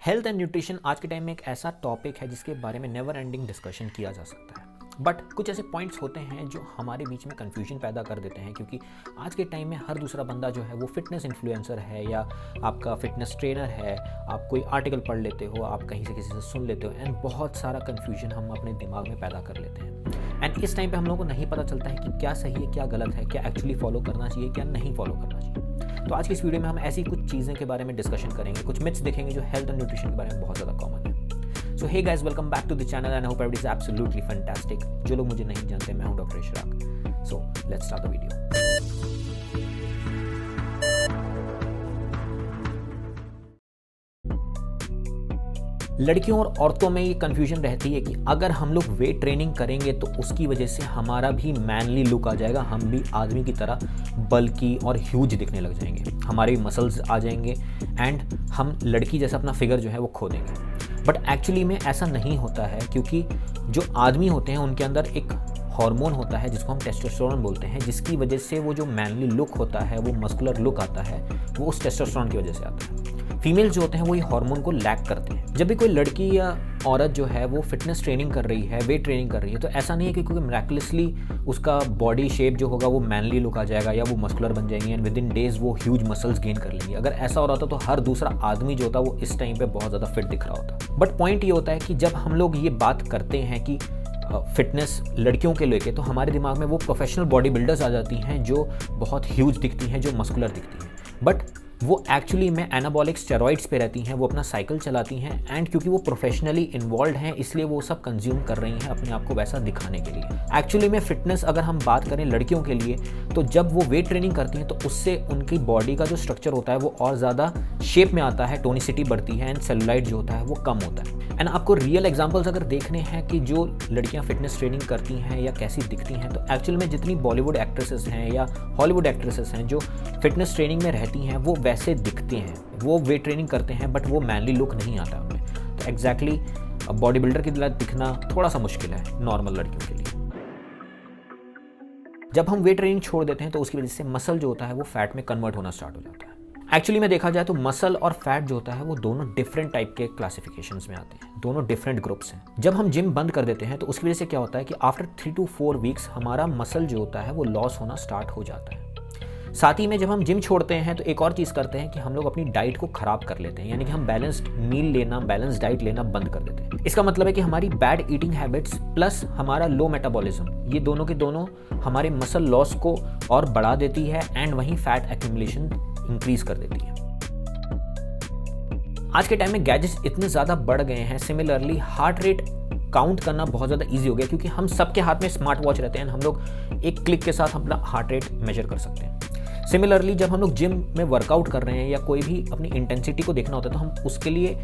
Health and nutrition आज के time में एक ऐसा टॉपिक है जिसके बारे में नेवर एंडिंग डिस्कशन किया जा सकता है। बट कुछ ऐसे पॉइंट्स होते हैं जो हमारे बीच में कन्फ्यूजन पैदा कर देते हैं, क्योंकि आज के टाइम में हर दूसरा बंदा जो है वो फिटनेस इन्फ्लुएंसर है या आपका फिटनेस ट्रेनर है। आप कोई आर्टिकल पढ़ लेते हो, आप कहीं से किसी से सुन लेते हो, एंड बहुत सारा कन्फ्यूजन हम अपने दिमाग में पैदा कर लेते हैं। एंड इस टाइम पे हम लोगों को नहीं पता चलता है कि क्या सही है, क्या गलत है, क्या एक्चुअली फॉलो करना चाहिए, क्या नहीं फॉलो करना चाहिए। तो आज की इस वीडियो में हम ऐसी कुछ चीज़ें के बारे में डिस्कशन करेंगे, कुछ मिथ्स देखेंगे जो हेल्थ एंड न्यूट्रिशन के बारे में बहुत ज़्यादा कॉमन है। So hey guys, welcome back to the channel and I hope everybody is absolutely fantastic. जो लोग मुझे नहीं जानते, मैं हूं doctor Ishraq. So let's start the video. लड़कियों और औरतों में ये कन्फ्यूजन रहती है कि अगर हम लोग वेट ट्रेनिंग करेंगे तो उसकी वजह से हमारा भी मैनली लुक आ जाएगा, हम भी आदमी की तरह बल्की और ह्यूज दिखने लग जाएंगे, हमारे मसल्स आ जाएंगे एंड हम लड़की जैसा अपना फिगर जो है वो खो देंगे। बट एक्चुअली में ऐसा नहीं होता है, क्योंकि जो आदमी होते हैं उनके अंदर एक हार्मोन होता है जिसको हम टेस्टोस्टेरोन बोलते हैं, जिसकी वजह से वो जो मैनली लुक होता है, वो मस्कुलर लुक आता है, वो उस टेस्टोस्टेरोन की वजह से आता है। फीमेल जो होते हैं वो ये हार्मोन को लैक करते हैं। जब भी कोई लड़की या औरत जो है वो फिटनेस ट्रेनिंग कर रही है, वेट ट्रेनिंग कर रही है, तो ऐसा नहीं है कि क्योंकि मिरेकलसली उसका बॉडी शेप जो होगा वो मैनली लुक आ जाएगा या वो मस्कुलर बन जाएंगी एंड विद इन डेज वो ह्यूज मसल्स गेन कर लेंगी। अगर ऐसा हो रहा था तो हर दूसरा आदमी जो होता वो इस टाइम पे बहुत ज़्यादा फिट दिख रहा होता। बट पॉइंट ये होता है कि जब हम लोग ये बात करते हैं कि फिटनेस लड़कियों के लेके, तो हमारे दिमाग में वो प्रोफेशनल बॉडी बिल्डर्स आ जाती हैं जो बहुत ह्यूज दिखती हैं, जो मस्कुलर दिखती हैं। बट वो एक्चुअली में एनाबॉलिक स्टेरॉइड्स पे रहती हैं, वो अपना साइकिल चलाती हैं एंड क्योंकि वो प्रोफेशनली इन्वॉल्व हैं इसलिए वो सब कंज्यूम कर रही हैं अपने आप को वैसा दिखाने के लिए। एक्चुअली में फिटनेस अगर हम बात करें लड़कियों के लिए, तो जब वो वेट ट्रेनिंग करती हैं तो उससे उनकी बॉडी का जो स्ट्रक्चर होता है वो और ज़्यादा शेप में आता है, टोनिसिटी बढ़ती है एंड सेलुलाइट जो होता है वो कम होता है। एंड आपको रियल एग्जांपल्स अगर देखने हैं कि जो लड़कियां फिटनेस ट्रेनिंग करती हैं या कैसी दिखती हैं, तो एक्चुअल में जितनी बॉलीवुड एक्ट्रेसेस हैं या हॉलीवुड एक्ट्रेसेस हैं जो फिटनेस ट्रेनिंग में रहती हैं वो वैसे दिखते हैं। वो वेट ट्रेनिंग करते हैं बट वो मैनली लुक नहीं आता उनमें। तो एग्जैक्टली बॉडी बिल्डर की तरह दिखना थोड़ा सा मुश्किल है नॉर्मल लड़कियों के लिए। जब हम वेट ट्रेनिंग छोड़ देते हैं तो उसकी वजह से मसल जो होता है वो फैट में कन्वर्ट होना स्टार्ट हो जाता है। एक्चुअली में देखा जाए तो मसल और फैट जो होता है वो दोनों डिफरेंट टाइप के क्लासिफिकेशंस में आते हैं, दोनों डिफरेंट ग्रुप्स हैं। जब हम जिम बंद कर देते हैं तो उसकी वजह से क्या होता है कि आफ्टर 3 to 4 वीक्स हमारा मसल जो होता है वो लॉस होना स्टार्ट हो जाता है। साथ ही में जब हम जिम छोड़ते हैं तो एक और चीज़ करते हैं कि हम लोग अपनी डाइट को खराब कर लेते हैं, यानी कि हम बैलेंस्ड मील लेना, बैलेंस डाइट लेना बंद कर देते हैं। इसका मतलब है कि हमारी बैड ईटिंग हैबिट्स प्लस हमारा लो मेटाबॉलिज्म, ये दोनों के दोनों हमारे मसल लॉस को और बढ़ा देती है एंड वहीं फैट एक्यूमुलेशन इंक्रीज कर देती है। आज के टाइम में गैजेट्स इतने ज़्यादा बढ़ गए हैं, सिमिलरली हार्ट रेट काउंट करना बहुत ज़्यादा ईजी हो गया, क्योंकि हम सबके हाथ में स्मार्ट वॉच रहते हैं, हम लोग एक क्लिक के साथ अपना हार्ट रेट मेजर कर सकते हैं। सिमिलरली जब हम लोग जिम में वर्कआउट कर रहे हैं या कोई भी अपनी इंटेंसिटी को देखना होता है तो हम उसके लिए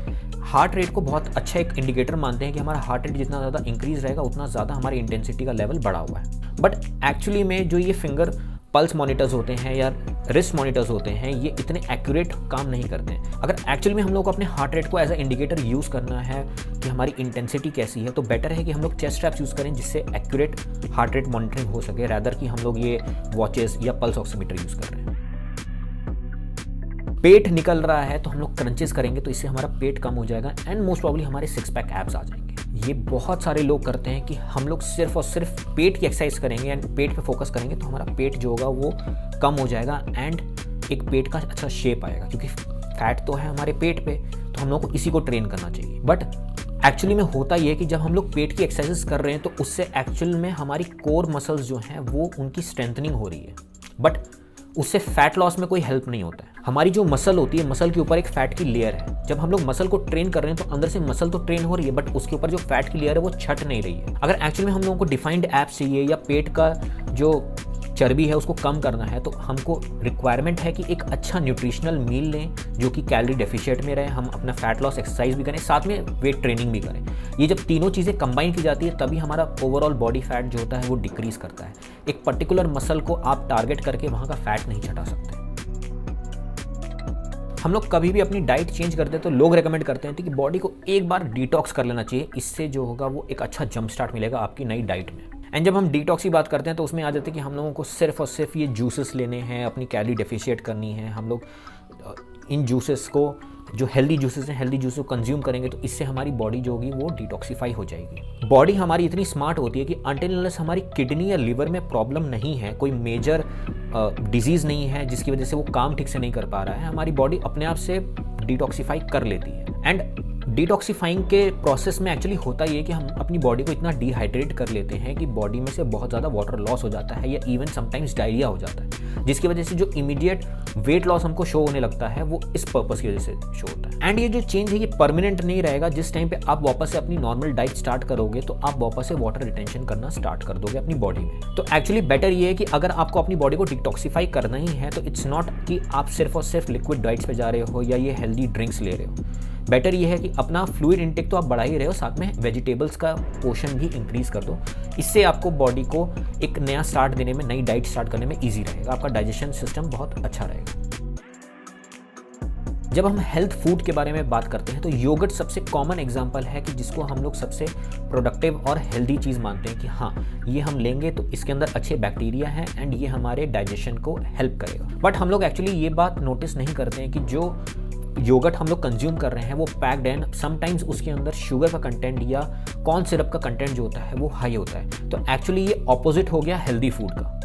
हार्ट रेट को बहुत अच्छा एक इंडिकेटर मानते हैं कि हमारा हार्ट रेट जितना ज़्यादा इंक्रीज रहेगा उतना ज़्यादा हमारी इंटेंसिटी का लेवल बढ़ा हुआ है। बट एक्चुअली में जो ये फिंगर पल्स मॉनिटर्स होते हैं या रिस्ट मॉनिटर्स होते हैं, ये इतने एक्यूरेट काम नहीं करते हैं। अगर एक्चुअली में हम लोग को अपने हार्ट रेट को एज अ इंडिकेटर यूज़ करना है कि हमारी इंटेंसिटी कैसी है, तो बेटर है कि हम लोग चेस्ट स्ट्रैप्स यूज़ करें जिससे एक्यूरेट हार्ट रेट मॉनिटरिंग हो सके, रैदर कि हम लोग ये वॉचेस या पल्स ऑक्सीमीटर यूज़ कर रहे हैं। पेट निकल रहा है तो हम लोग क्रंचेस करेंगे तो इससे हमारा पेट कम हो जाएगा एंड मोस्ट प्रॉब्ली हमारे 6 पैक एब्स आ जाएंगे। ये बहुत सारे लोग करते हैं कि हम लोग सिर्फ और सिर्फ पेट की एक्सरसाइज करेंगे एंड पेट पे फोकस करेंगे तो हमारा पेट जो होगा वो कम हो जाएगा एंड एक पेट का अच्छा शेप आएगा, क्योंकि फैट तो है हमारे पेट पे, तो हम लोग को इसी को ट्रेन करना चाहिए। बट एक्चुअली में होता ये है कि जब हम लोग पेट की एक्सरसाइज कर रहे हैं तो उससे एक्चुअल में हमारी कोर मसल्स जो हैं वो उनकी स्ट्रेंथनिंग हो रही है, बट उससे फैट लॉस में कोई हेल्प नहीं होता है। हमारी जो मसल होती है, मसल के ऊपर एक फैट की लेयर है। जब हम लोग मसल को ट्रेन कर रहे हैं तो अंदर से मसल तो ट्रेन हो रही है, बट उसके ऊपर जो फैट की लेयर है वो छट नहीं रही है। अगर एक्चुअली में हम लोगों को डिफाइंड एब्स चाहिए या पेट का जो चर्बी है उसको कम करना है, तो हमको रिक्वायरमेंट है कि एक अच्छा न्यूट्रिशनल मील लें जो कि कैलोरी डेफिशिएंट में रहे, हम अपना फैट लॉस एक्सरसाइज भी करें, साथ में वेट ट्रेनिंग भी करें। ये जब तीनों चीज़ें कंबाइन की जाती है तभी हमारा ओवरऑल बॉडी फैट जो होता है वो डिक्रीज करता है। एक पर्टिकुलर मसल को आप टारगेट करके वहाँ का फैट नहीं छटा सकते। हम लोग कभी भी अपनी डाइट चेंज करते हैं तो लोग रेकमेंड करते हैं कि बॉडी को एक बार डिटॉक्स कर लेना चाहिए, इससे जो होगा वो एक अच्छा जंप स्टार्ट मिलेगा आपकी नई डाइट में। एंड जब हम डिटॉक्स की बात करते हैं तो उसमें आ जाते हैं कि हम लोगों को सिर्फ और सिर्फ ये जूसेस लेने हैं, अपनी कैलोरी डेफिशिएट करनी है, हम लोग इन जूसेस को जो हेल्दी जूसेस हैं, हेल्दी जूस को कंज्यूम करेंगे तो इससे हमारी बॉडी जो होगी वो डिटॉक्सीफाई हो जाएगी। बॉडी हमारी इतनी स्मार्ट होती है कि अनटिल अनलेस हमारी किडनी या लिवर में प्रॉब्लम नहीं है, कोई मेजर डिजीज़ नहीं है जिसकी वजह से वो काम ठीक से नहीं कर पा रहा है, हमारी बॉडी अपने आप से डिटॉक्सीफाई कर लेती है। एंड डिटॉक्सीफाइंग के प्रोसेस में एक्चुअली होता ये है कि हम अपनी बॉडी को इतना डिहाइड्रेट कर लेते हैं कि बॉडी में से बहुत ज़्यादा वाटर लॉस हो जाता है या इवन समटाइम्स डायरिया हो जाता है, जिसकी वजह से जो इमीडिएट वेट लॉस हमको शो होने लगता है वो इस पर्पस की वजह से शो होता है। एंड ये जो चेंज है ये परमानेंट नहीं रहेगा। जिस टाइम पे आप वापस से अपनी नॉर्मल डाइट स्टार्ट करोगे तो आप वापस से वाटर रिटेंशन करना स्टार्ट कर दोगे अपनी बॉडी में। तो एक्चुअली बेटर ये है कि अगर आपको अपनी बॉडी को डिटॉक्सीफाई करना ही है तो इट्स नॉट कि आप सिर्फ और सिर्फ लिक्विड डाइट्स पे जा रहे हो या ये हेल्दी ड्रिंक्स ले रहे हो। बेटर ये है कि अपना फ्लूइड इंटेक तो आप बढ़ा ही रहे हो, साथ में वेजिटेबल्स का पोर्शन भी इंक्रीज कर दो। इससे आपको बॉडी को एक नया स्टार्ट देने में, नई डाइट स्टार्ट करने में ईजी रहेगा, आपका डाइजेशन सिस्टम बहुत अच्छा रहेगा। जब हम हेल्थ फूड के बारे में बात करते हैं तो योगर्ट सबसे कॉमन एग्जांपल है कि जिसको हम लोग सबसे प्रोडक्टिव और हेल्दी चीज़ मानते हैं कि हाँ ये हम लेंगे तो इसके अंदर अच्छे बैक्टीरिया हैं एंड ये हमारे डाइजेशन को हेल्प करेगा। बट हम लोग एक्चुअली ये बात नोटिस नहीं करते हैं कि जो योगर्ट हम लोग कंज्यूम कर रहे हैं वो पैक्ड एंड समटाइम्स उसके अंदर शुगर का कंटेंट या कॉर्न सिरप का कंटेंट जो होता है वो हाई होता है। तो एक्चुअली ये ऑपोजिट हो गया हेल्दी फूड का।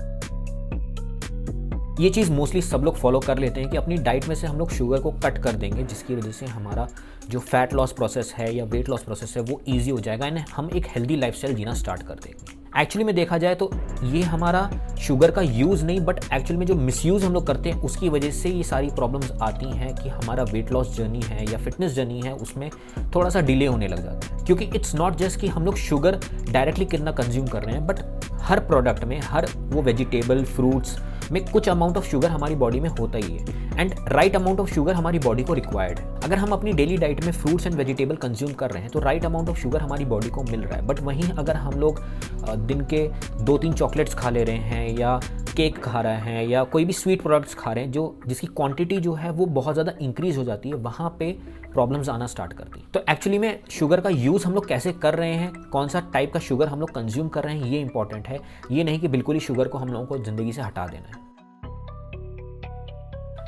ये चीज़ मोस्टली सब लोग फॉलो कर लेते हैं कि अपनी डाइट में से हम लोग शुगर को कट कर देंगे, जिसकी वजह से हमारा जो फैट लॉस प्रोसेस है या वेट लॉस प्रोसेस है वो ईजी हो जाएगा एंड हम एक हेल्दी लाइफस्टाइल जीना स्टार्ट कर देंगे। एक्चुअली में देखा जाए तो ये हमारा शुगर का यूज़ नहीं बट एक्चुअली में जो मिसयूज़ हम लोग करते हैं उसकी वजह से ये सारी प्रॉब्लम्स आती हैं कि हमारा वेट लॉस जर्नी है या फिटनेस जर्नी है उसमें थोड़ा सा डिले होने लग जाता है। क्योंकि इट्स नॉट जस्ट कि हम लोग शुगर डायरेक्टली कितना कंज्यूम कर रहे हैं, बट हर प्रोडक्ट में, हर वो वेजिटेबल फ्रूट्स में कुछ अमाउंट ऑफ शुगर हमारी बॉडी में होता ही है and right amount of sugar हमारी बॉडी को रिक्वायर्ड है। अगर हम अपनी डेली डाइट में फ्रूट्स एंड वेजिटेबल कंज्यूम कर रहे हैं तो राइट अमाउंट ऑफ शुगर हमारी बॉडी को मिल रहा है। बट वहीं अगर हम लोग दिन के 2-3 चॉकलेट्स खा ले रहे हैं या केक खा रहे हैं या कोई भी स्वीट प्रोडक्ट्स खा रहे हैं जो जिसकी क्वांटिटी जो है वो बहुत ज़्यादा इंक्रीज हो जाती है, वहाँ पे प्रॉब्लम्स आना स्टार्ट करती है। तो एक्चुअली में शुगर का यूज़ हम लोग कैसे कर रहे हैं, कौन सा टाइप का शुगर हम लोग कंज्यूम कर रहे हैं, ये इंपॉर्टेंट है। ये नहीं कि बिल्कुल ही शुगर को हम लोगों को ज़िंदगी से हटा देना है।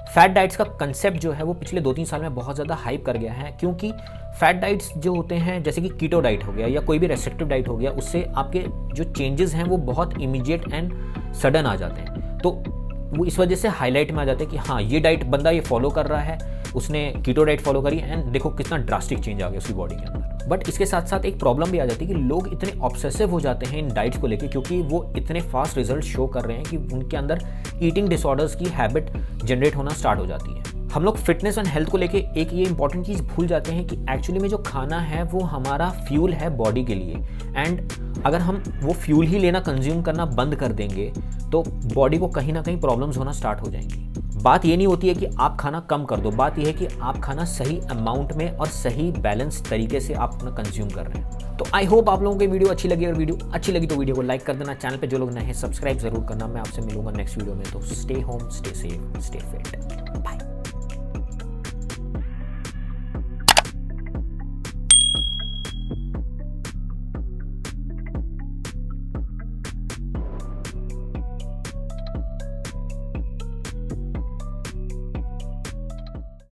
फैट डाइट्स का कंसेप्ट जो है वो पिछले 2-3 साल में बहुत ज़्यादा हाइप कर गया है, क्योंकि फैट डाइट्स जो होते हैं जैसे कि कीटो डाइट हो गया या कोई भी रेस्ट्रिक्टिव डाइट हो गया, उससे आपके जो चेंजेस हैं वो बहुत इमीडिएट एंड सडन आ जाते हैं। तो वो इस वजह से हाईलाइट में आ जाते हैं कि हाँ ये डाइट बंदा ये फॉलो कर रहा है, उसने कीटो डाइट फॉलो करी एंड देखो कितना ड्रास्टिक चेंज आ गया उसकी बॉडी के अंदर। बट इसके साथ साथ एक प्रॉब्लम भी आ जाती है कि लोग इतने ऑब्सेसिव हो जाते हैं इन डाइट्स को लेके, क्योंकि वो इतने फास्ट रिजल्ट शो कर रहे हैं कि उनके अंदर ईटिंग डिसऑर्डर्स की हैबिट जनरेट होना स्टार्ट हो जाती है। हम लोग फिटनेस एंड हेल्थ को लेके एक ये इंपॉर्टेंट चीज़ भूल जाते हैं कि एक्चुअली में जो खाना है वो हमारा फ्यूल है बॉडी के लिए एंड अगर हम वो फ्यूल ही लेना, कंज्यूम करना बंद कर देंगे तो बॉडी को कहीं ना कहीं प्रॉब्लम्स होना स्टार्ट हो जाएंगी। बात ये नहीं होती है कि आप खाना कम कर दो, बात यह है कि आप खाना सही अमाउंट में और सही बैलेंस तरीके से आप अपना कंज्यूम कर रहे हैं। तो आई होप आप लोगों को वीडियो अच्छी लगी, और वीडियो अच्छी लगी तो वीडियो को लाइक कर देना, चैनल पे जो लोग नए हैं सब्सक्राइब जरूर करना। मैं आपसे मिलूंगा नेक्स्ट वीडियो में। तो stay home, stay safe, stay fit.